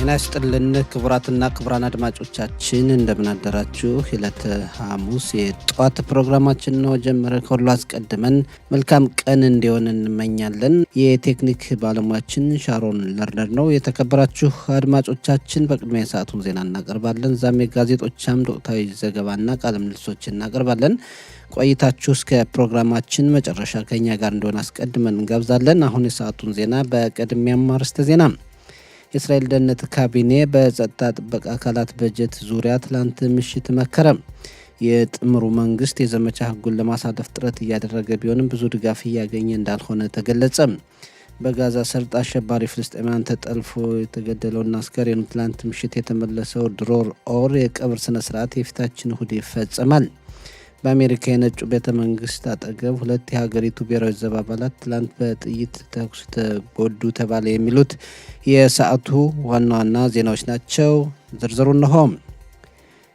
ጤና ይስጥልን ክቡራትና ክቡራን አድማጮቻችን እንደምን አደራችሁ። ዕለተ ሐሙስ የጧት ፕሮግራማችን ነው ጀመረ። ከሁሉ አስቀድመን መልካም ቀን እንዲሆን እንመኛለን። የቴክኒክ ባለሙያችን ሻሮን ለርነር ነው። የተከበራችሁ አድማጮቻችን በቅድሚያ የሰዓቱን ዜና እናቀርባለን። ዛም የጋዜጦች አምድ ወቅታዊ ዘገባና ቃለ ምልልሶችን እናቀርባለን። ቆይታችሁ እስከ ፕሮግራማችን መጨረሻ ከኛ ጋር እንደሆነ አስቀድመን እንጋብዛለን። አሁን የሰዓቱን ዜና በቅድሚያም አርዕስተ ዜና። የእስራኤል ደህንነት ካቢኔ በጸጥታ ጥበቃ አካላት በጀት ዙሪያ ትላንት ምሽት መከረ። የጥምሩ መንግስት የዘመቻ ህጉን ለማሳለፍ ጥረት እያደረገ ቢሆንም ብዙ ድጋፍ እያገኘ እንዳልሆነ ተገለጸ። በጋዛ ሰርጥ አሸባሪ ፍልስጤማውያን ተጠልፎ የተገደለውና አስከሬኑ ትላንት ምሽት የተመለሰው ድሮር ኦር የቀብር ስነስርዓት የፊታችን እሁድ ይፈጸማል። በአሜሪካ የነጩ ቤተ መንግስት አጠገብ ሁለት የሀገሪቱ ብሔራዊ ዘብ አባላት ትላንት በጥይት ተኩስ ተጎዱ ተባለ። የሚሉት የሰዓቱ ዋና ዋና ዜናዎች ናቸው። ዝርዝሩ እነሆ።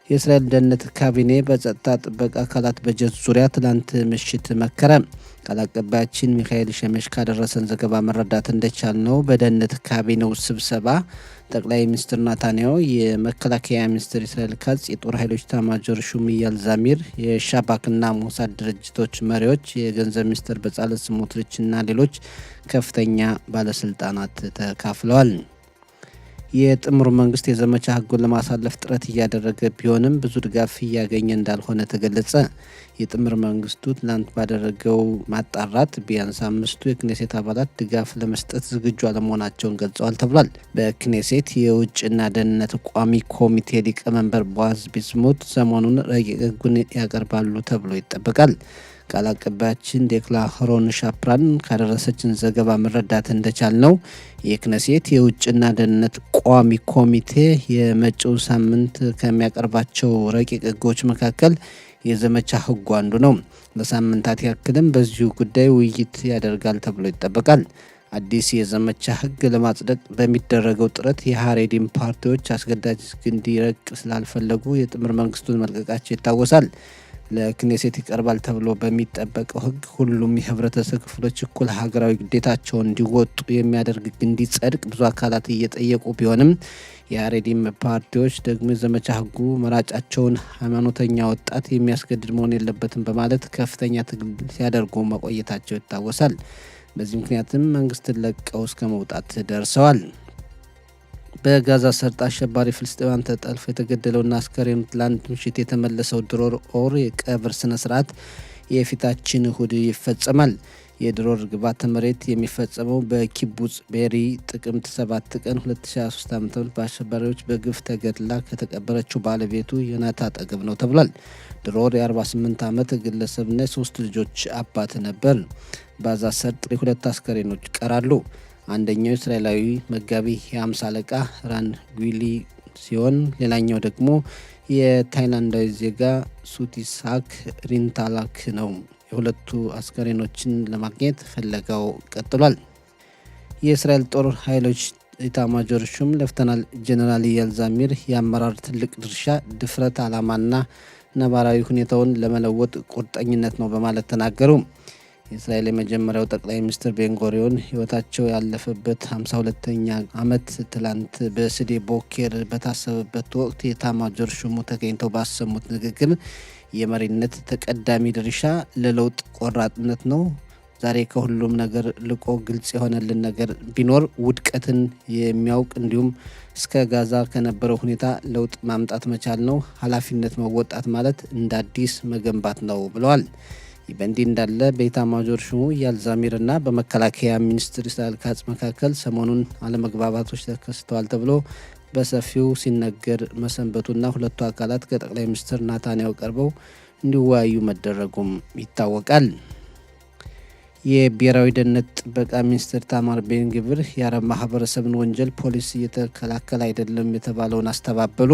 የእስራኤል ደህንነት ካቢኔ በጸጥታ ጥበቃ አካላት በጀት ዙሪያ ትላንት ምሽት መከረ። ቃል አቀባያችን ሚካኤል ሸመሽ ካደረሰን ዘገባ መረዳት እንደቻልነው በደህንነት ካቢኔው ስብሰባ ጠቅላይ ሚኒስትር ናታንያሁ፣ የመከላከያ ሚኒስትር እስራኤል ካትዝ፣ የጦር ኃይሎች ኤታማዦር ሹም ኢያል ዛሚር፣ የሻባክና ሞሳድ ድርጅቶች መሪዎች፣ የገንዘብ ሚኒስትር በጻለል ስሞትሪችና ሌሎች ከፍተኛ ባለስልጣናት ተካፍለዋል። የጥምሩ መንግስት የዘመቻ ህጉን ለማሳለፍ ጥረት እያደረገ ቢሆንም ብዙ ድጋፍ እያገኘ እንዳልሆነ ተገለጸ። የጥምር መንግስቱ ትላንት ባደረገው ማጣራት ቢያንስ 5ቱ የክኔሴት አባላት ድጋፍ ለመስጠት ዝግጁ አለመሆናቸውን ገልጸዋል ተብሏል። በክኔሴት የውጭና ደህንነት ቋሚ ኮሚቴ ሊቀመንበር ቦዓዝ ቢስሙት ሰሞኑን ረቂቅ ህጉን ያቀርባሉ ተብሎ ይጠበቃል። ቃል አቀባያችን ዴክላ ሮን ሻፕራን ካደረሰችን ዘገባ መረዳት እንደቻል ነው የክኔሴት የውጭና ደህንነት ቋሚ ኮሚቴ የመጪው ሳምንት ከሚያቀርባቸው ረቂቅ ህጎች መካከል የዘመቻ ህጉ አንዱ ነው። ለሳምንታት ያክልም በዚሁ ጉዳይ ውይይት ያደርጋል ተብሎ ይጠበቃል። አዲስ የዘመቻ ህግ ለማጽደቅ በሚደረገው ጥረት የሀሬዲን ፓርቲዎች አስገዳጅ እንዲረቅ ስላልፈለጉ የጥምር መንግስቱን መልቀቃቸው ይታወሳል። ለክኔሴት ይቀርባል ተብሎ በሚጠበቀው ህግ ሁሉም የህብረተሰብ ክፍሎች እኩል ሀገራዊ ግዴታቸውን እንዲወጡ የሚያደርግ እንዲጸድቅ ብዙ አካላት እየጠየቁ ቢሆንም የሀሬዲም ፓርቲዎች ደግሞ የዘመቻ ህጉ መራጫቸውን ሃይማኖተኛ ወጣት የሚያስገድድ መሆን የለበትም በማለት ከፍተኛ ትግል ሲያደርጉ መቆየታቸው ይታወሳል። በዚህ ምክንያትም መንግስትን ለቀው እስከ መውጣት ደርሰዋል። በጋዛ ሰርጥ አሸባሪ ፍልስጤማውያን ተጠልፎ የተገደለውና አስከሬኑ ትላንት ምሽት የተመለሰው ድሮር ኦር የቀብር ስነስርዓት የፊታችን እሁድ ይፈጸማል። የድሮር ግብዓተ መሬት የሚፈጸመው በኪቡጽ ቤሪ ጥቅምት 7 ቀን 2023 ዓ.ም በአሸባሪዎች በግፍ ተገድላ ከተቀበረችው ባለቤቱ ዮናታ አጠገብ ነው ተብሏል። ድሮር የ48 ዓመት ግለሰብና የሶስት ልጆች አባት ነበር። በጋዛ ሰርጥ የሁለት አስከሬኖች ቀራሉ። አንደኛው እስራኤላዊ መጋቢ የ50 አለቃ ራን ጉሊ ሲሆን ሌላኛው ደግሞ የታይላንዳዊ ዜጋ ሱቲሳክ ሪንታላክ ነው። የሁለቱ አስከሬኖችን ለማግኘት ፍለጋው ቀጥሏል። የእስራኤል ጦር ኃይሎች ኤታማዦር ሹም ሌፍተናል ጄኔራል ኢያል ዛሚር የአመራር ትልቅ ድርሻ፣ ድፍረት፣ ዓላማና ነባራዊ ሁኔታውን ለመለወጥ ቁርጠኝነት ነው በማለት ተናገሩ። የእስራኤል የመጀመሪያው ጠቅላይ ሚኒስትር ቤንጎሪዮን ህይወታቸው ያለፈበት 52ኛ ዓመት ትላንት በስዴ ቦኬር በታሰበበት ወቅት የኤታማዦር ሹሙ ተገኝተው ባሰሙት ንግግር የመሪነት ተቀዳሚ ድርሻ ለለውጥ ቆራጥነት ነው። ዛሬ ከሁሉም ነገር ልቆ ግልጽ የሆነልን ነገር ቢኖር ውድቀትን የሚያውቅ እንዲሁም እስከ ጋዛ ከነበረው ሁኔታ ለውጥ ማምጣት መቻል ነው። ኃላፊነት መወጣት ማለት እንደ አዲስ መገንባት ነው ብለዋል። ይህ በእንዲህ እንዳለ በኤታማዦር ሹሙ ኢያል ዛሚርና በመከላከያ ሚኒስትር እስራኤል ካትዝ መካከል ሰሞኑን አለመግባባቶች ተከስተዋል ተብሎ በሰፊው ሲነገር መሰንበቱና ሁለቱ አካላት ከጠቅላይ ሚኒስትር ናታንያሁ ቀርበው እንዲወያዩ መደረጉም ይታወቃል። የብሔራዊ ደህንነት ጥበቃ ሚኒስትር ኢታማር ቤን ግቪር የአረብ ማህበረሰብን ወንጀል ፖሊስ እየተከላከለ አይደለም የተባለውን አስተባበሉ።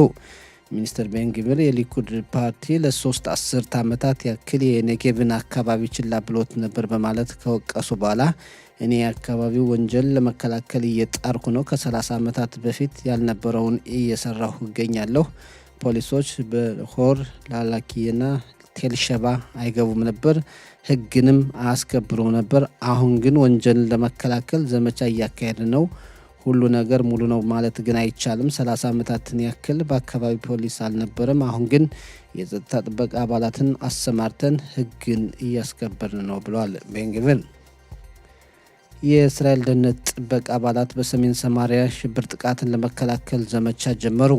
ሚኒስትር ቤን ግቪር የሊኩድ ፓርቲ ለ3 አስርት ዓመታት ያክል የኔጌቭን አካባቢ ችላ ብሎት ነበር በማለት ከወቀሱ በኋላ እኔ የአካባቢው ወንጀል ለመከላከል እየጣርኩ ነው፣ ከ30 ዓመታት በፊት ያልነበረውን እየሰራሁ እገኛለሁ። ፖሊሶች በሆር ላላኪና ቴልሸባ አይገቡም ነበር፣ ህግንም አያስከብሩም ነበር። አሁን ግን ወንጀልን ለመከላከል ዘመቻ እያካሄድ ነው። ሁሉ ነገር ሙሉ ነው ማለት ግን አይቻልም። 30 ዓመታትን ያክል በአካባቢ ፖሊስ አልነበረም። አሁን ግን የጸጥታ ጥበቃ አባላትን አሰማርተን ሕግን እያስከበርን ነው ብለዋል ቤን-ግቪር። የእስራኤል ደህንነት ጥበቃ አባላት በሰሜን ሰማሪያ ሽብር ጥቃትን ለመከላከል ዘመቻ ጀመሩ።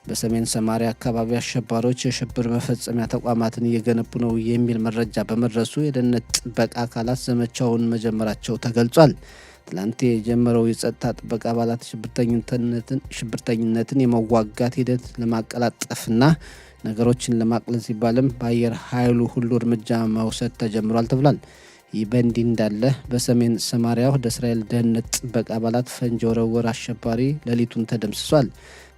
በሰሜን ሰማሪያ አካባቢ አሸባሪዎች የሽብር መፈጸሚያ ተቋማትን እየገነቡ ነው የሚል መረጃ በመድረሱ የደህንነት ጥበቃ አካላት ዘመቻውን መጀመራቸው ተገልጿል። ትላንት የጀመረው የጸጥታ ጥበቃ አባላት ሽብርተኝነትን የመዋጋት ሂደት ለማቀላጠፍና ነገሮችን ለማቅለል ሲባልም በአየር ኃይሉ ሁሉ እርምጃ መውሰድ ተጀምሯል ተብሏል። ይህ በእንዲህ እንዳለ በሰሜን ሰማሪያ ወደ እስራኤል ደህንነት ጥበቃ አባላት ፈንጂ የወረወረ አሸባሪ ሌሊቱን ተደምስሷል።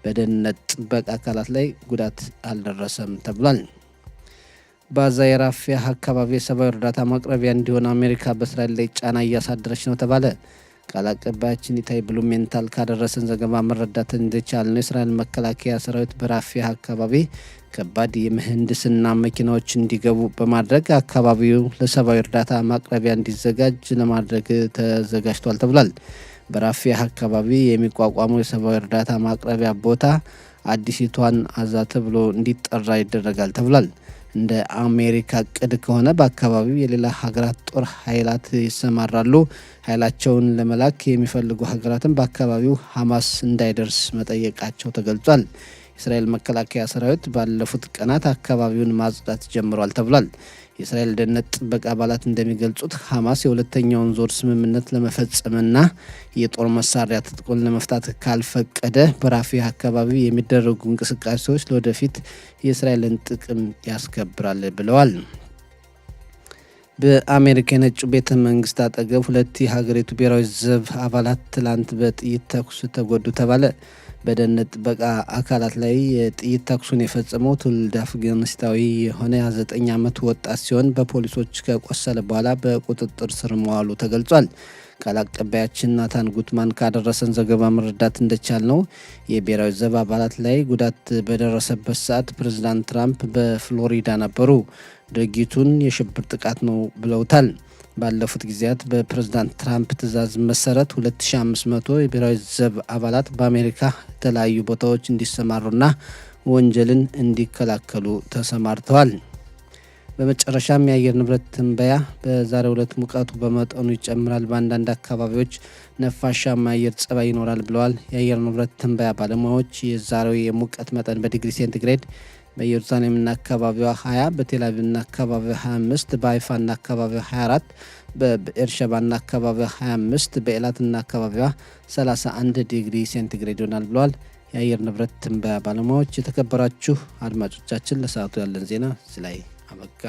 በደህንነት ጥበቃ አካላት ላይ ጉዳት አልደረሰም ተብሏል። በጋዛ የራፊያ አካባቢ የሰብአዊ እርዳታ ማቅረቢያ እንዲሆን አሜሪካ በእስራኤል ላይ ጫና እያሳደረች ነው ተባለ። ቃል አቀባያችን ኢታይ ብሉሜንታል ካደረሰን ዘገባ መረዳት እንደቻል ነው የእስራኤል መከላከያ ሰራዊት በራፊያ አካባቢ ከባድ የምህንድስና መኪናዎች እንዲገቡ በማድረግ አካባቢው ለሰብአዊ እርዳታ ማቅረቢያ እንዲዘጋጅ ለማድረግ ተዘጋጅቷል ተብሏል። በራፊያ አካባቢ የሚቋቋመው የሰብአዊ እርዳታ ማቅረቢያ ቦታ አዲሲቷን አዛ ተብሎ እንዲጠራ ይደረጋል ተብሏል። እንደ አሜሪካ እቅድ ከሆነ በአካባቢው የሌላ ሀገራት ጦር ኃይላት ይሰማራሉ። ኃይላቸውን ለመላክ የሚፈልጉ ሀገራትን በአካባቢው ሐማስ እንዳይደርስ መጠየቃቸው ተገልጿል። የእስራኤል መከላከያ ሰራዊት ባለፉት ቀናት አካባቢውን ማጽዳት ጀምሯል ተብሏል። የእስራኤል ደህንነት ጥበቃ አባላት እንደሚገልጹት ሐማስ የሁለተኛውን ዙር ስምምነት ለመፈጸምና የጦር መሳሪያ ትጥቁን ለመፍታት ካልፈቀደ በራፊያ አካባቢ የሚደረጉ እንቅስቃሴዎች ለወደፊት የእስራኤልን ጥቅም ያስከብራል ብለዋል። በአሜሪካ የነጩ ቤተ መንግስት አጠገብ 2 የሀገሪቱ ብሔራዊ ዘብ አባላት ትላንት በጥይት ተኩስ ተጎዱ ተባለ። በደህንነት ጥበቃ አካላት ላይ የጥይት ተኩሱን የፈጸመው ትውልደ አፍጋኒስታዊ የሆነ የ9 ዓመት ወጣት ሲሆን በፖሊሶች ከቆሰለ በኋላ በቁጥጥር ስር መዋሉ ተገልጿል። ቃል አቀባያችን ናታን ጉትማን ካደረሰን ዘገባ መረዳት እንደቻል ነው የብሔራዊ ዘብ አባላት ላይ ጉዳት በደረሰበት ሰዓት ፕሬዝዳንት ትራምፕ በፍሎሪዳ ነበሩ። ድርጊቱን የሽብር ጥቃት ነው ብለውታል። ባለፉት ጊዜያት በፕሬዝዳንት ትራምፕ ትዕዛዝ መሰረት 2500 የብሔራዊ ዘብ አባላት በአሜሪካ የተለያዩ ቦታዎች እንዲሰማሩና ወንጀልን እንዲከላከሉ ተሰማርተዋል። በመጨረሻም የአየር ንብረት ትንበያ በዛሬው ዕለት ሙቀቱ በመጠኑ ይጨምራል፣ በአንዳንድ አካባቢዎች ነፋሻማ አየር ጸባይ ይኖራል ብለዋል የአየር ንብረት ትንበያ ባለሙያዎች። የዛሬው የሙቀት መጠን በዲግሪ ሴንቲግሬድ በኢየሩሳሌምና አካባቢዋ 20፣ በቴልአቪቭና አካባቢዋ 25፣ በሀይፋና አካባቢዋ 24፣ በብኤርሸባና አካባቢዋ 25፣ በኤላትና አካባቢዋ 31 ዲግሪ ሴንቲግሬድ ይሆናል ብለዋል የአየር ንብረት ትንበያ ባለሙያዎች። የተከበራችሁ አድማጮቻችን ለሰዓቱ ያለን ዜና እዚህ ላይ አበቃ።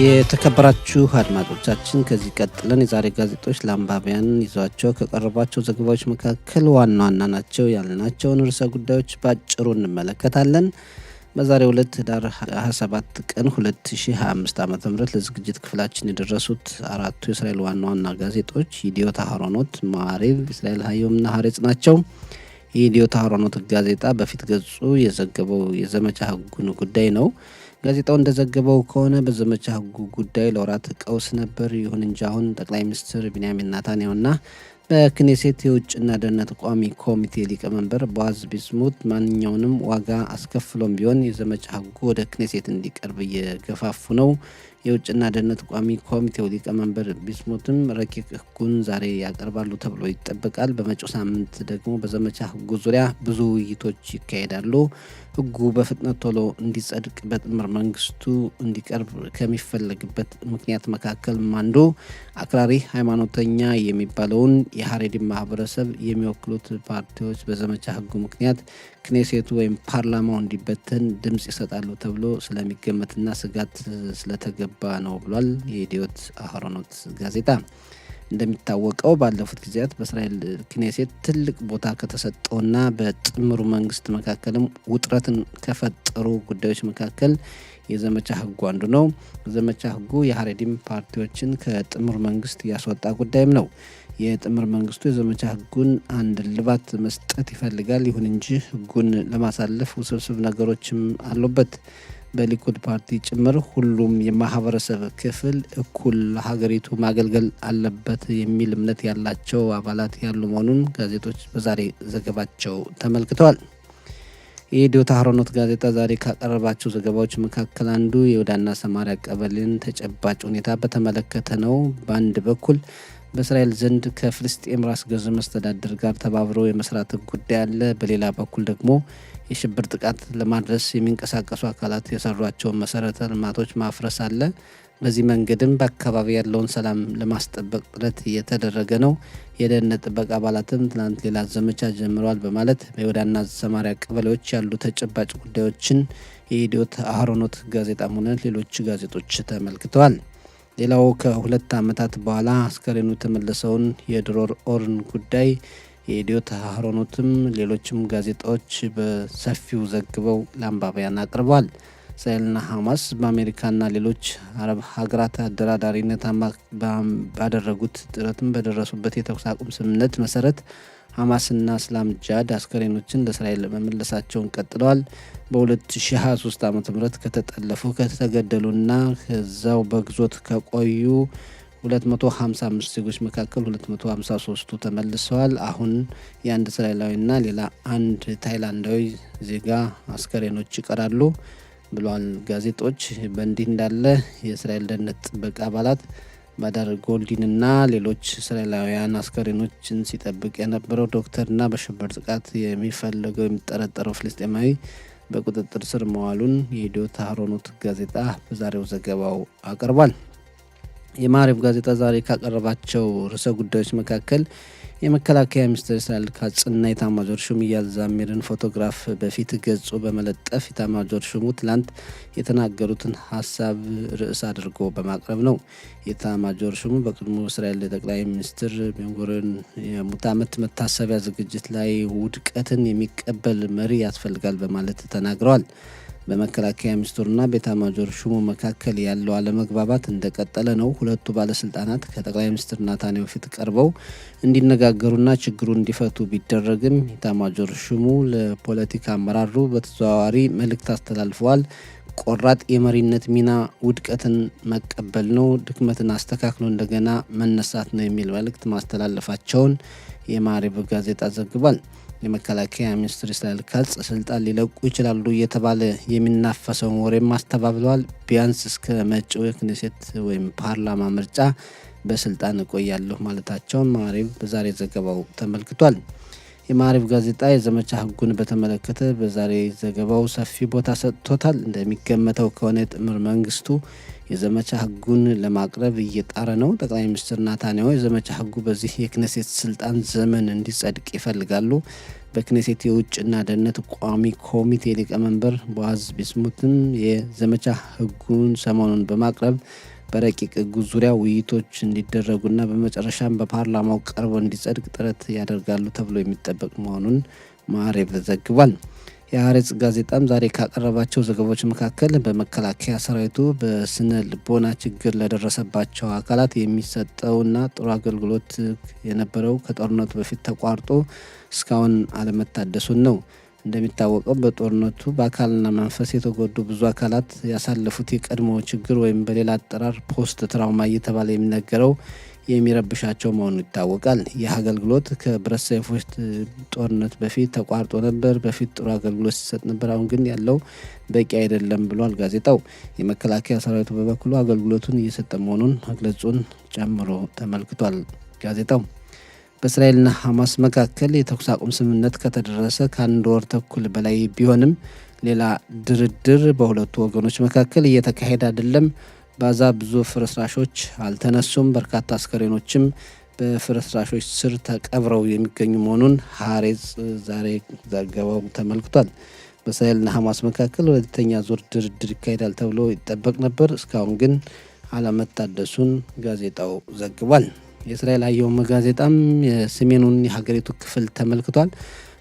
የተከበራችሁ አድማጮቻችን ከዚህ ቀጥለን የዛሬ ጋዜጦች ለአንባቢያን ይዟቸው ከቀረቧቸው ዘገባዎች መካከል ዋና ዋና ናቸው ያልናቸውን ርዕሰ ጉዳዮች ባጭሩ እንመለከታለን። በዛሬው ዕለት ህዳር 27 ቀን 2025 ዓ.ም ለዝግጅት ክፍላችን የደረሱት አራቱ የእስራኤል ዋና ዋና ጋዜጦች የዲዮት አህሮኖት፣ ማዕሬቭ፣ እስራኤል ሀዮምና ሀሬጽ ናቸው። የዲዮት አህሮኖት ጋዜጣ በፊት ገጹ የዘገበው የዘመቻ ህጉን ጉዳይ ነው። ጋዜጣው እንደዘገበው ከሆነ በዘመቻ ህጉ ጉዳይ ለወራት ቀውስ ነበር። ይሁን እንጂ አሁን ጠቅላይ ሚኒስትር ቢንያሚን ኔታንያሁና በክኔሴት የውጭና ደህንነት ቋሚ ኮሚቴ ሊቀመንበር ቦዓዝ ቢስሙት ማንኛውንም ዋጋ አስከፍሎም ቢሆን የዘመቻ ህጉ ወደ ክኔሴት እንዲቀርብ እየገፋፉ ነው። የውጭና ደህንነት ቋሚ ኮሚቴው ሊቀመንበር ቢስሙትም ረቂቅ ህጉን ዛሬ ያቀርባሉ ተብሎ ይጠበቃል። በመጪው ሳምንት ደግሞ በዘመቻ ህጉ ዙሪያ ብዙ ውይይቶች ይካሄዳሉ። ህጉ በፍጥነት ቶሎ እንዲጸድቅ በጥምር መንግስቱ እንዲቀርብ ከሚፈለግበት ምክንያት መካከል አንዱ አክራሪ ሃይማኖተኛ የሚባለውን የሀሬዲን ማህበረሰብ የሚወክሉት ፓርቲዎች በዘመቻ ህጉ ምክንያት ክኔሴቱ ወይም ፓርላማው እንዲበተን ድምጽ ይሰጣሉ ተብሎ ስለሚገመትና ስጋት ስለተገባ ነው ብሏል የዲዮት አህሮኖት ጋዜጣ። እንደሚታወቀው ባለፉት ጊዜያት በእስራኤል ክኔሴት ትልቅ ቦታ ከተሰጠውና በጥምሩ መንግስት መካከልም ውጥረትን ከፈጠሩ ጉዳዮች መካከል የዘመቻ ህጉ አንዱ ነው። ዘመቻ ህጉ የሀሬዲም ፓርቲዎችን ከጥምር መንግስት ያስወጣ ጉዳይም ነው። የጥምር መንግስቱ የዘመቻ ህጉን አንድ እልባት መስጠት ይፈልጋል። ይሁን እንጂ ህጉን ለማሳለፍ ውስብስብ ነገሮችም አሉበት። በሊኩድ ፓርቲ ጭምር ሁሉም የማህበረሰብ ክፍል እኩል ሀገሪቱ ማገልገል አለበት የሚል እምነት ያላቸው አባላት ያሉ መሆኑን ጋዜጦች በዛሬ ዘገባቸው ተመልክተዋል። የኢትዮ ታህሮኖት ጋዜጣ ዛሬ ካቀረባቸው ዘገባዎች መካከል አንዱ የይሁዳና ሰማሪያ ቀበሌን ተጨባጭ ሁኔታ በተመለከተ ነው። በአንድ በኩል በእስራኤል ዘንድ ከፍልስጤም ራስ ገዝ መስተዳድር ጋር ተባብሮ የመስራት ጉዳይ አለ። በሌላ በኩል ደግሞ የሽብር ጥቃት ለማድረስ የሚንቀሳቀሱ አካላት የሰሯቸውን መሰረተ ልማቶች ማፍረስ አለ። በዚህ መንገድም በአካባቢ ያለውን ሰላም ለማስጠበቅ ጥረት እየተደረገ ነው። የደህንነት ጥበቃ አባላትም ትናንት ሌላ ዘመቻ ጀምረዋል በማለት በይሁዳና ሰማሪያ ቀበሌዎች ያሉ ተጨባጭ ጉዳዮችን የኢትዮ ታህሮኖት ጋዜጣም ሆነ ሌሎች ጋዜጦች ተመልክተዋል። ሌላው ከ2 ዓመታት በኋላ አስከሬኑ የተመለሰውን የድሮር ኦርን ጉዳይ የኢትዮ ታህሮኖትም ሌሎችም ጋዜጣዎች በሰፊው ዘግበው ለአንባቢያን አቅርበዋል። እስራኤልና ሐማስ በአሜሪካና ሌሎች አረብ ሀገራት አደራዳሪነት ባደረጉት ጥረትም በደረሱበት የተኩስ አቁም ስምምነት መሰረት ሐማስና እስላም ጂሃድ አስከሬኖችን ለእስራኤል መመለሳቸውን ቀጥለዋል። በ2023 ዓ.ም ከተጠለፉ ከተገደሉና ከዛው በግዞት ከቆዩ 255 ዜጎች መካከል 253ቱ ተመልሰዋል። አሁን የአንድ እስራኤላዊና ሌላ አንድ ታይላንዳዊ ዜጋ አስከሬኖች ይቀራሉ ብለዋል ጋዜጦች። በእንዲህ እንዳለ የእስራኤል ደህንነት ጥበቃ አባላት ባዳር ጎልዲንና ሌሎች እስራኤላውያን አስከሬኖችን ሲጠብቅ የነበረው ዶክተርና በሽብር ጥቃት የሚጠረጠረው ፍልስጤማዊ በቁጥጥር ስር መዋሉን የኢትዮ ታህሮኖት ጋዜጣ በዛሬው ዘገባው አቅርቧል። የማዕሪፍ ጋዜጣ ዛሬ ካቀረባቸው ርዕሰ ጉዳዮች መካከል የመከላከያ ሚኒስትር እስራኤል ካጽና የኤታማዦር ሹም ኢያል ዛሚርን ፎቶግራፍ በፊት ገጹ በመለጠፍ ኤታማዦር ሹሙ ትላንት የተናገሩትን ሀሳብ ርዕስ አድርጎ በማቅረብ ነው። ኤታማዦር ሹሙ በቅድሞ እስራኤል ጠቅላይ ሚኒስትር ቤንጉሪዮን የሙት ዓመት መታሰቢያ ዝግጅት ላይ ውድቀትን የሚቀበል መሪ ያስፈልጋል በማለት ተናግረዋል። በመከላከያ ሚኒስትሩና በኤታማዦር ሹሙ መካከል ያለው አለመግባባት እንደቀጠለ ነው። ሁለቱ ባለስልጣናት ከጠቅላይ ሚኒስትር ናታንያሁ ፊት ቀርበው እንዲነጋገሩና ችግሩን እንዲፈቱ ቢደረግም ኤታማዦር ሹሙ ለፖለቲካ አመራሩ በተዘዋዋሪ መልእክት አስተላልፈዋል። ቆራጥ የመሪነት ሚና ውድቀትን መቀበል ነው፣ ድክመትን አስተካክሎ እንደገና መነሳት ነው የሚል መልእክት ማስተላለፋቸውን የማዕሪፍ ጋዜጣ ዘግቧል። የመከላከያ ሚኒስትር እስራኤል ካጽ ስልጣን ሊለቁ ይችላሉ እየተባለ የሚናፈሰውን ወሬም አስተባብለዋል። ቢያንስ እስከ መጪው የክኔሴት ወይም ፓርላማ ምርጫ በስልጣን እቆያለሁ ማለታቸውን ማዕሪፍ በዛሬ ዘገባው ተመልክቷል። የማዕሪፍ ጋዜጣ የዘመቻ ህጉን በተመለከተ በዛሬ ዘገባው ሰፊ ቦታ ሰጥቶታል። እንደሚገመተው ከሆነ የጥምር መንግስቱ የዘመቻ ህጉን ለማቅረብ እየጣረ ነው። ጠቅላይ ሚኒስትር ናታንያሁ የዘመቻ ህጉ በዚህ የክኔሴት ስልጣን ዘመን እንዲጸድቅ ይፈልጋሉ። በክኔሴት የውጭና ደህንነት ቋሚ ኮሚቴ ሊቀመንበር ቦዓዝ ቢስሙትም የዘመቻ ህጉን ሰሞኑን በማቅረብ በረቂቅ ህጉ ዙሪያ ውይይቶች እንዲደረጉና በመጨረሻም በፓርላማው ቀርቦ እንዲጸድቅ ጥረት ያደርጋሉ ተብሎ የሚጠበቅ መሆኑን ማዕሪፍ ዘግቧል። የሀሬጽ ጋዜጣም ዛሬ ካቀረባቸው ዘገባዎች መካከል በመከላከያ ሰራዊቱ በስነ ልቦና ችግር ለደረሰባቸው አካላት የሚሰጠውና ጥሩ አገልግሎት የነበረው ከጦርነቱ በፊት ተቋርጦ እስካሁን አለመታደሱን ነው። እንደሚታወቀው በጦርነቱ በአካልና መንፈስ የተጎዱ ብዙ አካላት ያሳለፉት የቀድሞ ችግር ወይም በሌላ አጠራር ፖስት ትራውማ እየተባለ የሚነገረው የሚረብሻቸው መሆኑ ይታወቃል። ይህ አገልግሎት ከብረት ሰይፎች ጦርነት በፊት ተቋርጦ ነበር። በፊት ጥሩ አገልግሎት ሲሰጥ ነበር፣ አሁን ግን ያለው በቂ አይደለም ብሏል ጋዜጣው። የመከላከያ ሰራዊቱ በበኩሉ አገልግሎቱን እየሰጠ መሆኑን መግለጹን ጨምሮ ተመልክቷል ጋዜጣው። በእስራኤልና ሐማስ መካከል የተኩስ አቁም ስምምነት ከተደረሰ ከአንድ ወር ተኩል በላይ ቢሆንም ሌላ ድርድር በሁለቱ ወገኖች መካከል እየተካሄደ አይደለም። በጋዛ ብዙ ፍርስራሾች አልተነሱም። በርካታ አስከሬኖችም በፍርስራሾች ስር ተቀብረው የሚገኙ መሆኑን ሀሬጽ ዛሬ ዘገባው ተመልክቷል። በእስራኤልና ሐማስ መካከል ሁለተኛ ዙር ድርድር ይካሄዳል ተብሎ ይጠበቅ ነበር። እስካሁን ግን አለመታደሱን ጋዜጣው ዘግቧል። የእስራኤል አየሁም ጋዜጣም የሰሜኑን የሀገሪቱ ክፍል ተመልክቷል።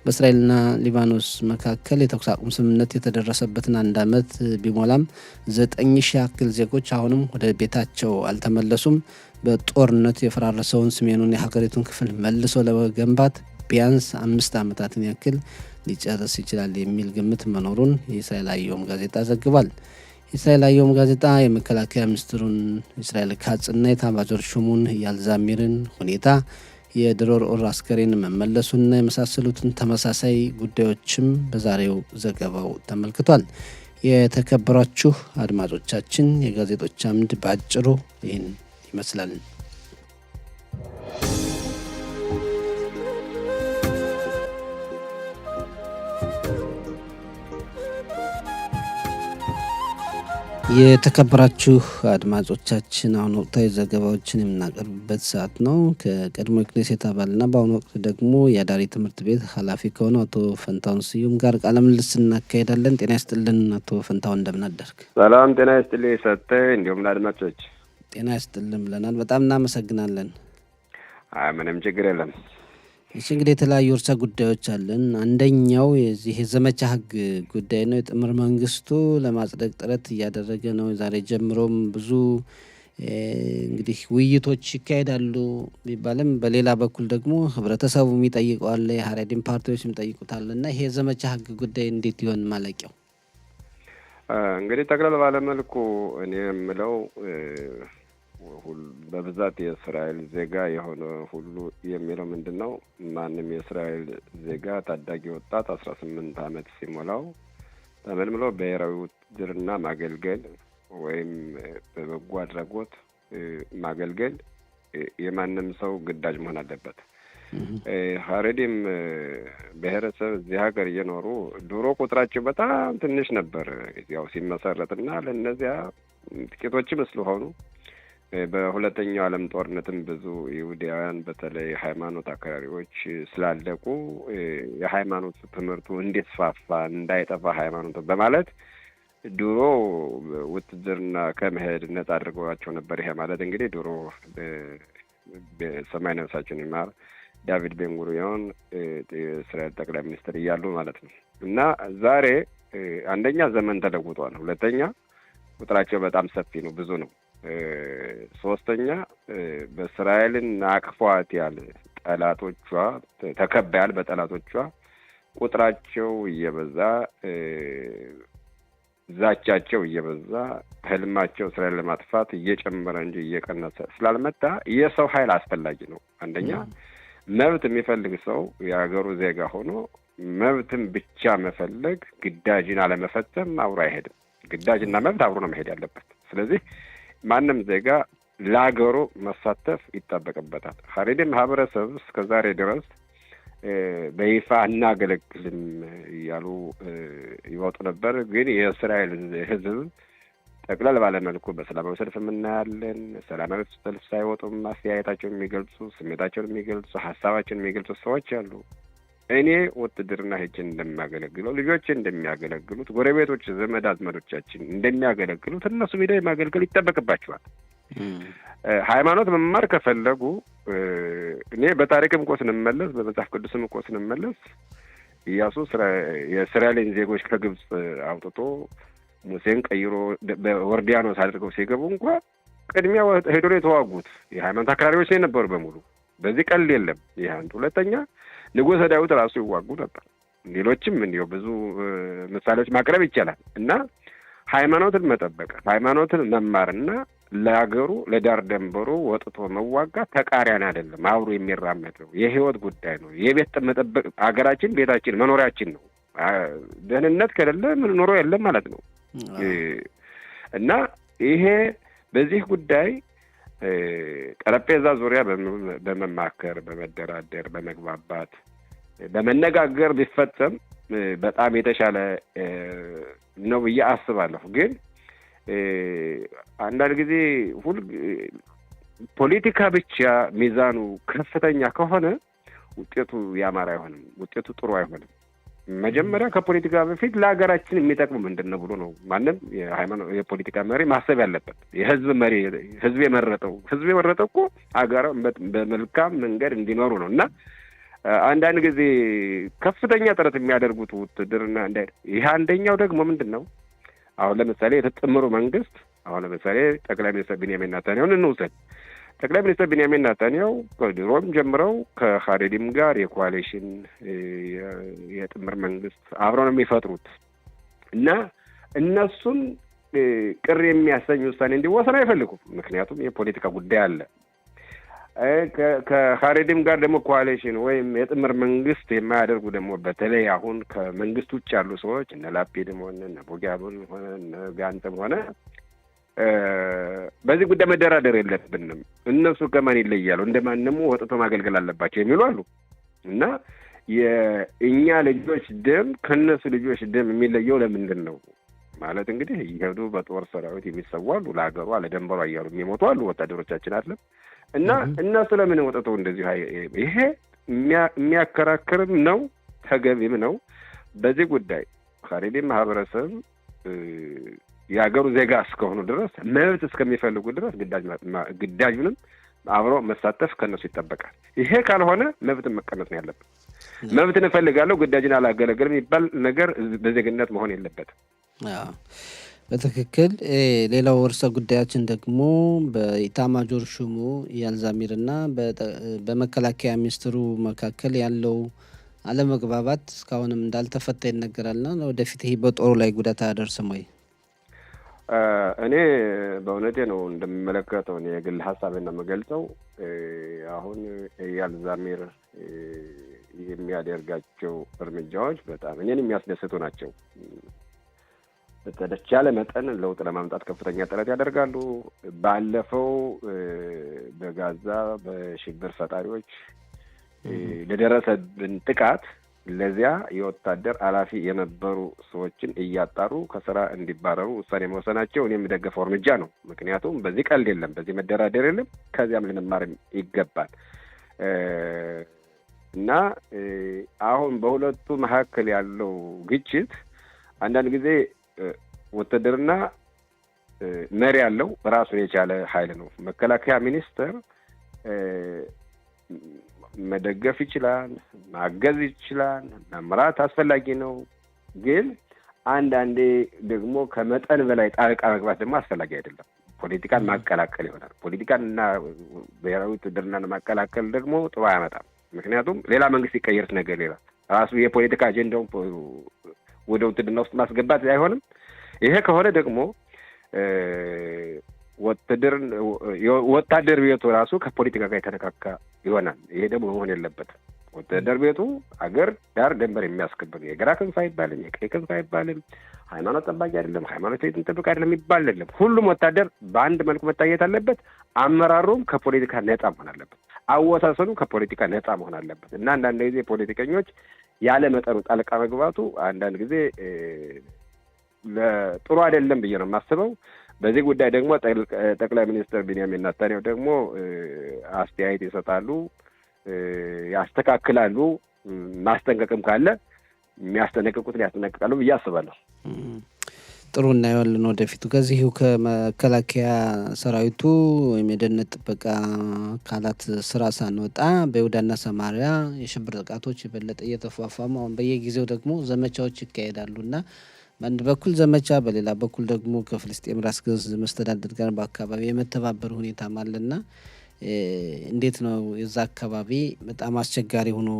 በእስራኤልና ሊባኖስ መካከል የተኩስ አቁም ስምምነት የተደረሰበትን 1 ዓመት ቢሞላም 9,000 ያክል ዜጎች አሁንም ወደ ቤታቸው አልተመለሱም። በጦርነት የፈራረሰውን ሰሜኑን የሀገሪቱን ክፍል መልሶ ለመገንባት ቢያንስ 5 ዓመታትን ያክል ሊጨርስ ይችላል የሚል ግምት መኖሩን የእስራኤል አየም ጋዜጣ ዘግቧል። የእስራኤል አየም ጋዜጣ የመከላከያ ሚኒስትሩን እስራኤል ካጽና የኤታማዦር ሹሙን ኢያል ዛሚርን ሁኔታ፣ የድሮር ኦር አስከሬን መመለሱና የመሳሰሉትን ተመሳሳይ ጉዳዮችም በዛሬው ዘገባው ተመልክቷል። የተከበራችሁ አድማጮቻችን የጋዜጦች አምድ ባጭሩ ይህን ይመስላል። የተከበራችሁ አድማጮቻችን አሁን ወቅታዊ ዘገባዎችን የምናቀርብበት ሰዓት ነው። ከቀድሞ የክኔሴት አባልና በአሁኑ ወቅት ደግሞ የአዳሪ ትምህርት ቤት ኃላፊ ከሆነው አቶ ፈንታሁን ስዩም ጋር ቃለ ምልልስ እናካሄዳለን። ጤና ይስጥልን አቶ ፈንታሁን፣ እንደምን አደርክ? ሰላም ጤና ይስጥልኝ ሰጠ፣ እንዲሁም ለአድማጮች ጤና ይስጥልን ብለናል። በጣም እናመሰግናለን። ምንም ችግር የለም። እሺ እንግዲህ የተለያዩ ርዕሰ ጉዳዮች አለን። አንደኛው የዚህ የዘመቻ ህግ ጉዳይ ነው። የጥምር መንግስቱ ለማጽደቅ ጥረት እያደረገ ነው። ዛሬ ጀምሮም ብዙ እንግዲህ ውይይቶች ይካሄዳሉ ቢባልም በሌላ በኩል ደግሞ ህብረተሰቡ የሚጠይቀዋል፣ የሀሬዲን ፓርቲዎች የሚጠይቁታል እና ይሄ የዘመቻ ህግ ጉዳይ እንዴት ይሆን ማለቂያው? እንግዲህ ጠቅለል ባለመልኩ እኔ የምለው በብዛት የእስራኤል ዜጋ የሆነ ሁሉ የሚለው ምንድን ነው? ማንም የእስራኤል ዜጋ ታዳጊ ወጣት 18 ዓመት ሲሞላው ተመልምሎ ብሔራዊ ውትድርና ማገልገል ወይም በበጎ አድራጎት ማገልገል የማንም ሰው ግዳጅ መሆን አለበት። ሀሬዲም ብሔረሰብ እዚህ ሀገር እየኖሩ ድሮ ቁጥራቸው በጣም ትንሽ ነበር ያው ሲመሰረትና ለእነዚያ ጥቂቶችም ስለሆኑ በሁለተኛው ዓለም ጦርነትም ብዙ ይሁዳውያን በተለይ ሃይማኖት አክራሪዎች ስላለቁ የሃይማኖት ትምህርቱ እንዲስፋፋ እንዳይጠፋ ሃይማኖቱ በማለት ድሮ ውትድርና ከመሄድ ነጻ አድርገዋቸው ነበር። ይሄ ማለት እንግዲህ ድሮ በሰማይ ነፍሳቸውን ይማር ዳቪድ ቤንጉሪዮን የእስራኤል ጠቅላይ ሚኒስትር እያሉ ማለት ነው። እና ዛሬ አንደኛ ዘመን ተለውጧል፣ ሁለተኛ ቁጥራቸው በጣም ሰፊ ነው፣ ብዙ ነው። ሶስተኛ በእስራኤልን አቅፏት ያለ ጠላቶቿ ተከባያል። በጠላቶቿ ቁጥራቸው እየበዛ ዛቻቸው እየበዛ ህልማቸው እስራኤል ለማጥፋት እየጨመረ እንጂ እየቀነሰ ስላልመጣ የሰው ኃይል አስፈላጊ ነው። አንደኛ መብት የሚፈልግ ሰው የሀገሩ ዜጋ ሆኖ መብትን ብቻ መፈለግ ግዳጅን አለመፈጸም አብሮ አይሄድም። ግዳጅና መብት አብሮ ነው መሄድ ያለበት። ስለዚህ ማንም ዜጋ ለሀገሩ መሳተፍ ይጠበቅበታል። ሀሬዲ ማህበረሰብ እስከ ዛሬ ድረስ በይፋ እናገለግልም እያሉ ይወጡ ነበር። ግን የእስራኤል ህዝብ ጠቅለል ባለመልኩ በሰላማዊ ሰልፍ የምናያለን። ሰላማዊ ሰልፍ ሳይወጡም አስተያየታቸውን የሚገልጹ፣ ስሜታቸውን የሚገልጹ፣ ሀሳባቸውን የሚገልጹ ሰዎች አሉ። እኔ ውትድርና ሄጄን እንደሚያገለግለው ልጆችን እንደሚያገለግሉት ጎረቤቶች፣ ዘመድ አዝመዶቻችን እንደሚያገለግሉት እነሱ ሄደው ማገልገል ይጠበቅባቸዋል። ሃይማኖት መማር ከፈለጉ እኔ በታሪክም እኮ ስንመለስ በመጽሐፍ ቅዱስም እኮ ስንመለስ ኢያሱ የእስራኤልን ዜጎች ከግብጽ አውጥቶ ሙሴን ቀይሮ በዮርዳኖስ አድርገው ሲገቡ እንኳ ቅድሚያ ሄዶ የተዋጉት የሃይማኖት አክራሪዎች ነበሩ በሙሉ። በዚህ ቀልድ የለም። ይህ አንዱ። ሁለተኛ ንጉሠ ዳዊት ራሱ ይዋጉ ነበር። ሌሎችም እንዲሁ ብዙ ምሳሌዎች ማቅረብ ይቻላል። እና ሃይማኖትን መጠበቅ፣ ሃይማኖትን መማርና ለሀገሩ ለዳር ደንበሩ ወጥቶ መዋጋት ተቃራኒ አይደለም፣ አብሮ የሚራመድ ነው። የህይወት ጉዳይ ነው። የቤት መጠበቅ ሀገራችን ቤታችን መኖሪያችን ነው። ደህንነት ከሌለ ምን ኖሮ የለም ማለት ነው። እና ይሄ በዚህ ጉዳይ ጠረጴዛ ዙሪያ በመማከር በመደራደር በመግባባት በመነጋገር ቢፈጸም በጣም የተሻለ ነው ብዬ አስባለሁ። ግን አንዳንድ ጊዜ ፖለቲካ ብቻ ሚዛኑ ከፍተኛ ከሆነ ውጤቱ ያማረ አይሆንም፣ ውጤቱ ጥሩ አይሆንም። መጀመሪያ ከፖለቲካ በፊት ለሀገራችን የሚጠቅሙ ምንድን ነው ብሎ ነው ማንም የፖለቲካ መሪ ማሰብ ያለበት። የህዝብ መሪ ህዝብ የመረጠው እኮ ሀገር በመልካም መንገድ እንዲኖሩ ነው። እና አንዳንድ ጊዜ ከፍተኛ ጥረት የሚያደርጉት ውትድርና ይህ አንደኛው ደግሞ ምንድን ነው? አሁን ለምሳሌ የተጠመሩ መንግስት አሁን ለምሳሌ ጠቅላይ ሚኒስትር ቢንያሚን ኔታንያሁን እንውሰድ። ጠቅላይ ሚኒስትር ቢንያሚን ኔታንያሁ ከድሮም ጀምረው ከሀሬዲም ጋር የኮአሊሽን የጥምር መንግስት አብረው ነው የሚፈጥሩት እና እነሱን ቅር የሚያሰኝ ውሳኔ እንዲወሰን አይፈልጉም። ምክንያቱም የፖለቲካ ጉዳይ አለ። ከሀሬዲም ጋር ደግሞ ኮአሊሽን ወይም የጥምር መንግስት የማያደርጉ ደግሞ በተለይ አሁን ከመንግስት ውጭ ያሉ ሰዎች እነ ላፒድም ሆነ እነ ቦጋብን ሆነ እነ ጋንትም ሆነ በዚህ ጉዳይ መደራደር የለብንም፣ እነሱ ከማን ይለያሉ፣ እንደማንም ወጥቶ ማገልገል አለባቸው የሚሉ አሉ እና የእኛ ልጆች ደም ከነሱ ልጆች ደም የሚለየው ለምንድን ነው ማለት እንግዲህ ይሄዱ በጦር ሰራዊት የሚሰዉ አሉ፣ ለሀገሯ ለደንበሯ እያሉ የሚሞቱ አሉ ወታደሮቻችን አለ እና እነሱ ለምን ወጥተው እንደዚህ ይሄ የሚያከራክርም ነው ተገቢም ነው። በዚህ ጉዳይ ሀሬዲ ማህበረሰብ የሀገሩ ዜጋ እስከሆኑ ድረስ መብት እስከሚፈልጉ ድረስ ግዳጁንም አብሮ መሳተፍ ከነሱ ይጠበቃል። ይሄ ካልሆነ መብትን መቀነስ ነው ያለበት። መብትን እፈልጋለሁ ግዳጅን አላገለገልም የሚባል ነገር በዜግነት መሆን የለበትም። በትክክል። ሌላው ርዕሰ ጉዳያችን ደግሞ በኢታማጆር ሹሙ ኢያል ዛሚር እና በመከላከያ ሚኒስትሩ መካከል ያለው አለመግባባት እስካሁንም እንዳልተፈታ ይነገራልና ወደፊት ይህ በጦሩ ላይ ጉዳት አያደርስም ወይ? እኔ በእውነቴ ነው እንደምመለከተው እኔ የግል ሀሳብን ነው የምገልጸው። አሁን ኢያል ዛሚር የሚያደርጋቸው እርምጃዎች በጣም እኔን የሚያስደስቱ ናቸው። በተቻለ መጠን ለውጥ ለማምጣት ከፍተኛ ጥረት ያደርጋሉ። ባለፈው በጋዛ በሽብር ፈጣሪዎች ለደረሰብን ጥቃት ለዚያ የወታደር ኃላፊ የነበሩ ሰዎችን እያጣሩ ከስራ እንዲባረሩ ውሳኔ መወሰናቸው እኔ የምደገፈው እርምጃ ነው። ምክንያቱም በዚህ ቀልድ የለም፣ በዚህ መደራደር የለም። ከዚያም ልንማር ይገባል እና አሁን በሁለቱ መካከል ያለው ግጭት አንዳንድ ጊዜ ውትድርና መሪ ያለው ራሱን የቻለ ኃይል ነው። መከላከያ ሚኒስቴር መደገፍ ይችላል፣ ማገዝ ይችላል፣ መምራት አስፈላጊ ነው። ግን አንዳንዴ ደግሞ ከመጠን በላይ ጣልቃ መግባት ደግሞ አስፈላጊ አይደለም። ፖለቲካን ማቀላቀል ይሆናል። ፖለቲካንና ብሔራዊ ውትድርናን ማቀላቀል ደግሞ ጥሩ አያመጣም። ምክንያቱም ሌላ መንግስት ይቀየርት ነገር ሌላ ራሱ የፖለቲካ አጀንዳውን ወደ ውትድርና ውስጥ ማስገባት አይሆንም። ይሄ ከሆነ ደግሞ ወታደር ቤቱ ራሱ ከፖለቲካ ጋር የተነካካ ይሆናል። ይሄ ደግሞ መሆን የለበትም። ወታደር ቤቱ አገር ዳር ድንበር የሚያስከብር የግራ ክንፍ አይባልም፣ የቀኝ ክንፍ አይባልም፣ ሃይማኖት ጠባቂ አይደለም፣ ሃይማኖት ጥብቅ አይደለም የሚባል አይደለም። ሁሉም ወታደር በአንድ መልኩ መታየት አለበት። አመራሩም ከፖለቲካ ነጻ መሆን አለበት። አወሳሰኑ ከፖለቲካ ነጻ መሆን አለበት እና አንዳንድ ጊዜ ፖለቲከኞች ያለ መጠኑ ጣልቃ መግባቱ አንዳንድ ጊዜ ጥሩ አይደለም ብዬ ነው የማስበው። በዚህ ጉዳይ ደግሞ ጠቅላይ ሚኒስትር ቢንያሚን ኔታንያሁ ደግሞ አስተያየት ይሰጣሉ፣ ያስተካክላሉ። ማስጠንቀቅም ካለ የሚያስጠነቅቁትን ያስጠነቅቃሉ ብዬ አስባለሁ። ጥሩ እናየዋለን ወደፊቱ። ከዚሁ ከመከላከያ ሰራዊቱ ወይም የደህንነት ጥበቃ አካላት ስራ ሳንወጣ በይሁዳና ሰማሪያ የሽብር ጥቃቶች የበለጠ እየተፏፏሙ አሁን በየጊዜው ደግሞ ዘመቻዎች ይካሄዳሉና በአንድ በኩል ዘመቻ፣ በሌላ በኩል ደግሞ ከፍልስጤም ራስ ገዝ መስተዳድር ጋር በአካባቢ የመተባበር ሁኔታም አለና እንዴት ነው የዛ አካባቢ በጣም አስቸጋሪ ሆኖ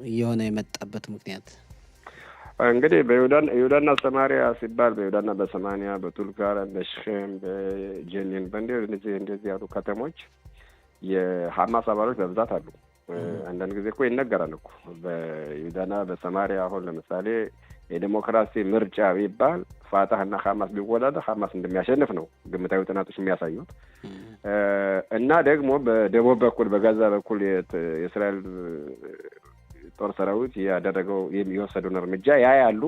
እየሆነ የመጣበት ምክንያት? እንግዲህ በይሁዳና ሰማሪያ ሲባል በይሁዳና በሰማንያ በቱልካራ በሽም በጀኒን እንደዚህ ያሉ ከተሞች የሐማስ አባሎች በብዛት አሉ። አንዳንድ ጊዜ እኮ ይነገራል እኮ በይሁዳና በሰማሪያ አሁን ለምሳሌ የዲሞክራሲ ምርጫ ቢባል ፋታህና ሐማስ ቢወዳደር ሐማስ እንደሚያሸንፍ ነው ግምታዊ ጥናቶች የሚያሳዩት። እና ደግሞ በደቡብ በኩል በጋዛ በኩል የእስራኤል ጦር ሰራዊት ያደረገው የሚወሰዱን እርምጃ ያያሉ።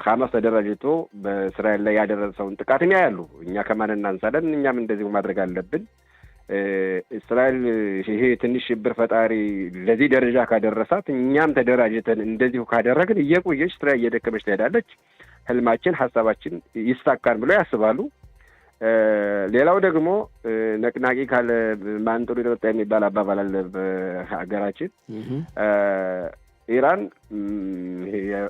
ሐማስ ተደራጅቶ በእስራኤል ላይ ያደረሰውን ጥቃትም ያያሉ። እኛ ከማን እናንሳለን? እኛም እንደዚሁ ማድረግ አለብን። እስራኤል ይሄ ትንሽ ሽብር ፈጣሪ ለዚህ ደረጃ ካደረሳት እኛም ተደራጅተን እንደዚሁ ካደረግን እየቆየች እስራኤል እየደከመች ትሄዳለች፣ ህልማችን ሀሳባችን ይሳካል ብለው ያስባሉ። ሌላው ደግሞ ነቅናቂ ካለ ማን ጥሩ ይወጣ የሚባል አባባል አለ በሀገራችን። ኢራን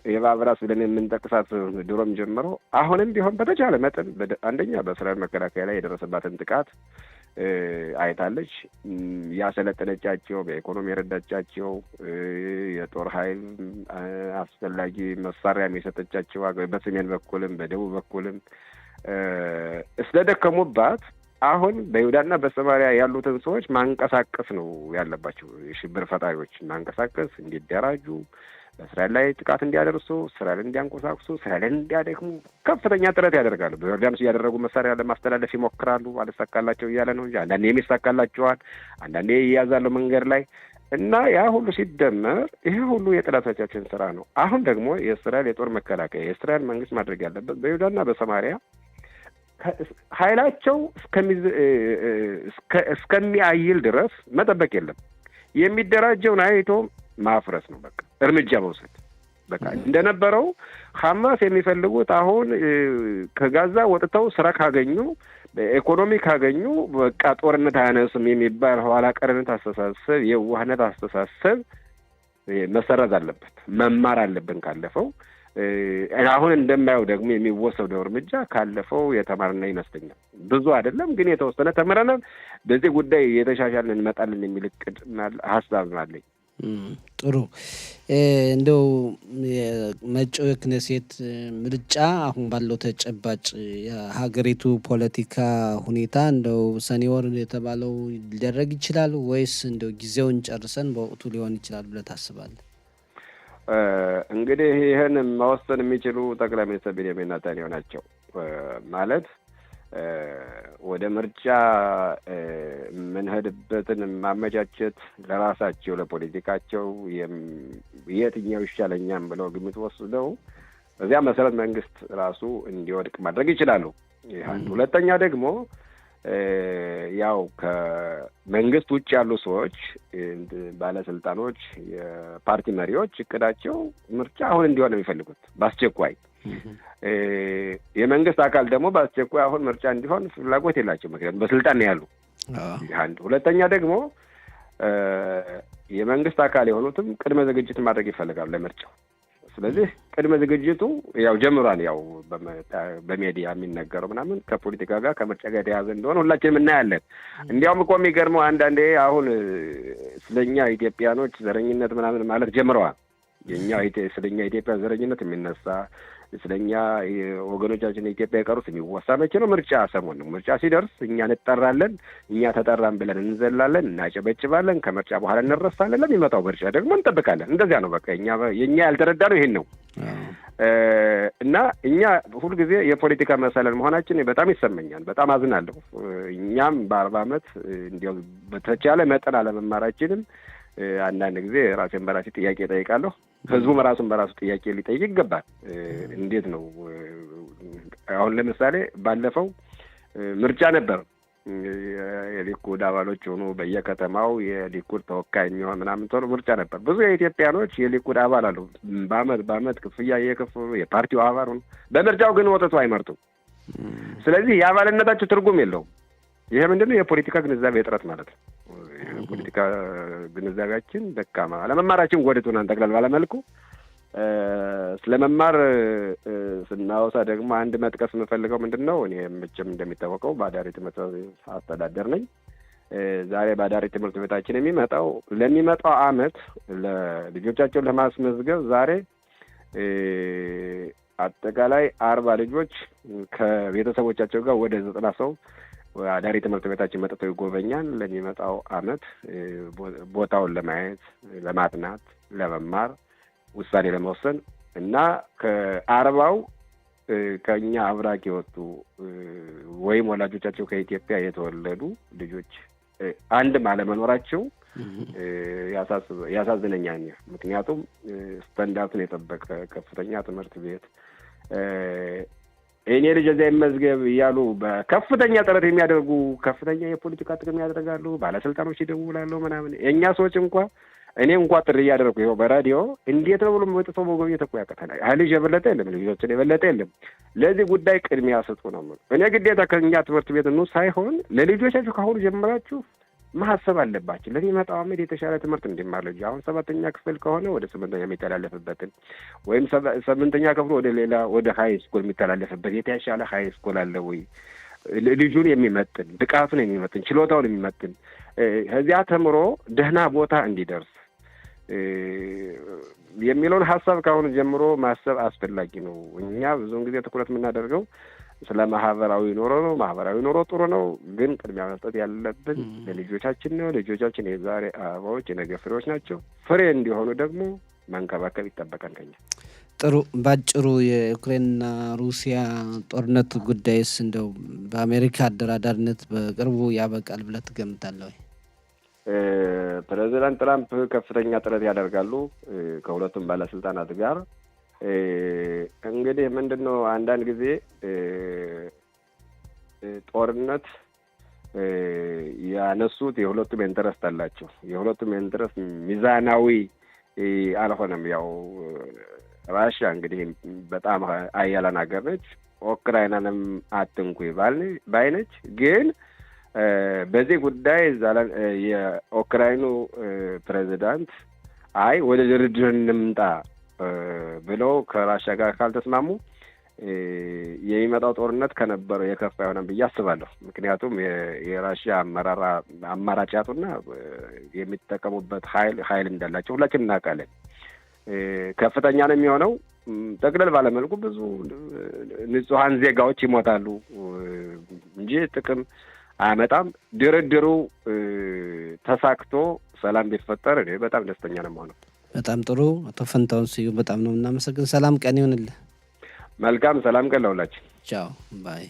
የእባብ ራስ ብለን የምንጠቅሳት ድሮም ጀምሮ አሁንም ቢሆን በተቻለ መጠን አንደኛ በእስራኤል መከላከያ ላይ የደረሰባትን ጥቃት አይታለች። ያሰለጠነቻቸው፣ በኢኮኖሚ የረዳቻቸው፣ የጦር ኃይል አስፈላጊ መሳሪያም የሰጠቻቸው በሰሜን በኩልም በደቡብ በኩልም ስለደከሙባት አሁን በይሁዳና በሰማሪያ ያሉትን ሰዎች ማንቀሳቀስ ነው ያለባቸው። የሽብር ፈጣሪዎች ማንቀሳቀስ፣ እንዲደራጁ፣ በእስራኤል ላይ ጥቃት እንዲያደርሱ፣ እስራኤልን እንዲያንቆሳቅሱ፣ እስራኤልን እንዲያደክሙ ከፍተኛ ጥረት ያደርጋሉ። በዮርዳኖስ እያደረጉ መሳሪያ ለማስተላለፍ ይሞክራሉ። አልሳካላቸው እያለ ነው እንጂ አንዳንዴ የሚሳካላቸዋል፣ አንዳንዴ ይያዛሉ መንገድ ላይ እና ያ ሁሉ ሲደመር ይሄ ሁሉ የጠላቶቻችን ስራ ነው። አሁን ደግሞ የእስራኤል የጦር መከላከያ የእስራኤል መንግስት ማድረግ ያለበት በይሁዳና በሰማሪያ ኃይላቸው እስከሚያይል ድረስ መጠበቅ የለም። የሚደራጀውን አይቶ ማፍረስ ነው። በቃ እርምጃ መውሰድ። በቃ እንደነበረው ሐማስ የሚፈልጉት አሁን ከጋዛ ወጥተው ስራ ካገኙ፣ ኢኮኖሚ ካገኙ በቃ ጦርነት አያነሱም የሚባል ኋላ ቀርነት አስተሳሰብ፣ የዋህነት አስተሳሰብ መሰረዝ አለበት። መማር አለብን ካለፈው። አሁን እንደማየው ደግሞ የሚወሰደው እርምጃ ካለፈው የተማርና ይመስለኛል። ብዙ አይደለም ግን የተወሰነ ተምረናል። በዚህ ጉዳይ የተሻሻልን እንመጣለን የሚል እቅድ ሀሳብ አለኝ። ጥሩ። እንደው መጪው የክኔሴት ምርጫ አሁን ባለው ተጨባጭ የሀገሪቱ ፖለቲካ ሁኔታ እንደው ሰኔ ወር የተባለው ሊደረግ ይችላል ወይስ እንደው ጊዜውን ጨርሰን በወቅቱ ሊሆን ይችላል ብለህ ታስባለህ? እንግዲህ ይህን መወሰን የሚችሉ ጠቅላይ ሚኒስትር ቤንያሚን ኔታንያሁ ናቸው። ማለት ወደ ምርጫ የምንሄድበትን ማመቻቸት ለራሳቸው ለፖለቲካቸው የትኛው ይሻለኛም ብለው ግምት ወስደው በዚያ መሰረት መንግስት ራሱ እንዲወድቅ ማድረግ ይችላሉ። ይህ አንድ። ሁለተኛ ደግሞ ያው ከመንግስት ውጭ ያሉ ሰዎች፣ ባለስልጣኖች፣ የፓርቲ መሪዎች እቅዳቸው ምርጫ አሁን እንዲሆን ነው የሚፈልጉት በአስቸኳይ። የመንግስት አካል ደግሞ በአስቸኳይ አሁን ምርጫ እንዲሆን ፍላጎት የላቸው፣ ምክንያቱም በስልጣን ነው ያሉ። አንድ። ሁለተኛ ደግሞ የመንግስት አካል የሆኑትም ቅድመ ዝግጅት ማድረግ ይፈልጋሉ ለምርጫው። ስለዚህ ቅድመ ዝግጅቱ ያው ጀምሯል። ያው በሜዲያ የሚነገረው ምናምን ከፖለቲካ ጋር ከምርጫ ጋር የተያዘ እንደሆነ ሁላችንም እናያለን። እንዲያውም እኮ የሚገርመው አንዳንዴ አሁን ስለኛ ኢትዮጵያኖች ዘረኝነት ምናምን ማለት ጀምረዋል። ስለኛ ኢትዮጵያ ዘረኝነት የሚነሳ ስለኛ ወገኖቻችን ኢትዮጵያ የቀሩት የሚወሳ መቼ ነው? ምርጫ ሰሞን ነው። ምርጫ ሲደርስ እኛ እንጠራለን። እኛ ተጠራን ብለን እንዘላለን፣ እናጨበጭባለን። ከምርጫ በኋላ እንረሳለን። ለሚመጣው ምርጫ ደግሞ እንጠብቃለን። እንደዚያ ነው። በቃ የእኛ ያልተረዳነው ይሄን ነው። እና እኛ ሁልጊዜ የፖለቲካ መሰለል መሆናችን በጣም ይሰማኛል። በጣም አዝናለሁ። እኛም በ40 ዓመት እንዲያው በተቻለ መጠን አለመማራችንም አንዳንድ ጊዜ ራሴን በራሴ ጥያቄ ጠይቃለሁ። ህዝቡም ራሱን በራሱ ጥያቄ ሊጠይቅ ይገባል። እንዴት ነው አሁን ለምሳሌ ባለፈው ምርጫ ነበር። የሊኩድ አባሎች ሆኑ በየከተማው የሊኩድ ተወካይ የሚሆን ምናምን ተብሎ ምርጫ ነበር። ብዙ የኢትዮጵያኖች የሊኩድ አባል አሉ። በአመት ክፍያ እየከፈሉ የፓርቲው አባል ሆኑ። በምርጫው ግን ወጥቶ አይመርጡም። ስለዚህ የአባልነታቸው ትርጉም የለውም። ይሄ ምንድነው? የፖለቲካ ግንዛቤ እጥረት ማለት ነው። የፖለቲካ ግንዛቤያችን ደካማ፣ አለመማራችን ጎድቶናል። ጠቅላላ ባለመልኩ ስለመማር ስናወሳ ደግሞ አንድ መጥቀስ የምፈልገው ምንድን ነው? እኔ መቼም እንደሚታወቀው በአዳሪ ትምህርት አስተዳደር ነኝ። ዛሬ በአዳሪ ትምህርት ቤታችን ለሚመጣው አመት ለልጆቻቸውን ለማስመዝገብ ዛሬ አጠቃላይ 40 ልጆች ከቤተሰቦቻቸው ጋር ወደ 90 ሰው አዳሪ ትምህርት ቤታችን መጥተው ይጎበኛል። ለሚመጣው አመት ቦታውን ለማየት፣ ለማጥናት፣ ለመማር ውሳኔ ለመወሰን እና ከ40ው ከኛ አብራክ የወጡ ወይም ወላጆቻቸው ከኢትዮጵያ የተወለዱ ልጆች አንድም አለመኖራቸው ያሳዝነኛል። ምክንያቱም ስታንዳርዱን የጠበቀ ከፍተኛ ትምህርት ቤት እኔ ልጅ እዚያ ይመዝገብ እያሉ በከፍተኛ ጥረት የሚያደርጉ ከፍተኛ የፖለቲካ ጥቅም ያደርጋሉ። ባለስልጣኖች ይደውላሉ ምናምን። የእኛ ሰዎች እኔ ጥሪ እያደረጉ ይኸው በራዲዮ እንዴት ነው ብሎ መጥተው መጎብኘት እኮ ያቀተናል። ልጅ የበለጠ የለም፣ ልጆችን የበለጠ የለም። ለዚህ ጉዳይ ቅድሚያ ስጡ ነው። እኔ ግዴታ ከእኛ ትምህርት ቤት ሳይሆን ለልጆቻችሁ ከአሁኑ ጀምራችሁ ማሰብ አለባቸው። ለሚመጣው አመት የተሻለ ትምህርት እንዲማር ልጅ አሁን 7ኛ ክፍል ከሆነ ወደ 8ኛ የሚተላለፍበትን ወይም 8ኛ ክፍል ወደ ሀይ ስኩል የሚተላለፍበት የተሻለ ሀይ ስኩል አለ ወይ? ልጁን የሚመጥን ብቃቱን የሚመጥን ችሎታውን የሚመጥን ከዚያ ተምሮ ደህና ቦታ እንዲደርስ የሚለውን ሀሳብ ከአሁኑ ጀምሮ ማሰብ አስፈላጊ ነው። እኛ ብዙውን ጊዜ ትኩረት የምናደርገው ስለ ማህበራዊ ኑሮ ነው። ማህበራዊ ኑሮ ጥሩ ነው፣ ግን ቅድሚያ መስጠት ያለብን ለልጆቻችን ነው። ልጆቻችን የዛሬ አበባዎች የነገ ፍሬዎች ናቸው። ፍሬ እንዲሆኑ ደግሞ መንከባከብ ይጠበቃል ከኛ። ጥሩ። ባጭሩ የዩክሬንና ሩሲያ ጦርነት ጉዳይስ እንደው በአሜሪካ አደራዳሪነት በቅርቡ ያበቃል ብለህ ትገምታለህ ወይ? ፕሬዚዳንት ትራምፕ ከፍተኛ ጥረት ያደርጋሉ ከሁለቱም ባለስልጣናት ጋር። እንግዲህ ምንድነው አንዳንድ ጊዜ ጦርነት ያነሱት የሁለቱም ኢንተረስት አላቸው። የሁለቱም ኢንተረስት ሚዛናዊ አልሆነም። ያው ራሽያ እንግዲህ በጣም አያላን ሀገር ነች። ኡክራይናንም አትንኩ ባይነች። ግን በዚህ ጉዳይ የኡክራይኑ ፕሬዚዳንት አይ ወደ ድርድር እንምጣ ብለው ከራሽያ ጋር ካልተስማሙ የሚመጣው ጦርነት ከነበረው የከፋ ይሆናል ብዬ አስባለሁ። ምክንያቱም የራሽያ አማራጭ ያጡና የሚጠቀሙበት ኃይል እንዳላቸው ሁላችን እናውቃለን። ከፍተኛ ነው የሚሆነው። ጠቅለል ባለመልኩ ብዙ ንጹሐን ዜጋዎች ይሞታሉ እንጂ ጥቅም አያመጣም። ድርድሩ ተሳክቶ ሰላም ቢፈጠር እኔ በጣም ደስተኛ ነው የምሆነው። በጣም ጥሩ። አቶ ፈንታሁን ስዩም በጣም ነው የምናመሰግን። ሰላም ቀን ይሁንልህ። መልካም ሰላም ቀን ለሁላችን። ቻው ባይ